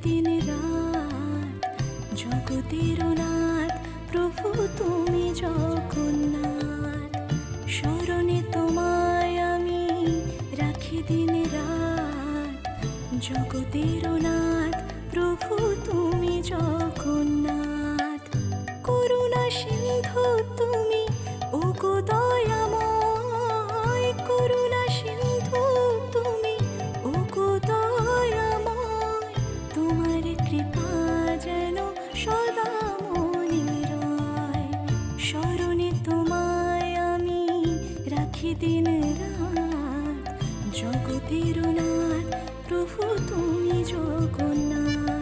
দিন রাত। জগতের নাথ প্রভু তুমি জগন্নাথ, স্মরণে তোমায় আমি রাখি দিন রাত। জগতের নাথ প্রভু তুমি জগন্নাথ, করুণা সিন্ধু তুমি ওগো দয়াময়। করুণা সিন্ধু তুমি ওগো দয়াময়, তোমার কৃপা যেন সদা মনে রয়। স্মরণে তোমায় আমি রাখি দিন রাত। জগতের নাথ প্রভু তুমি জগন্নাথ।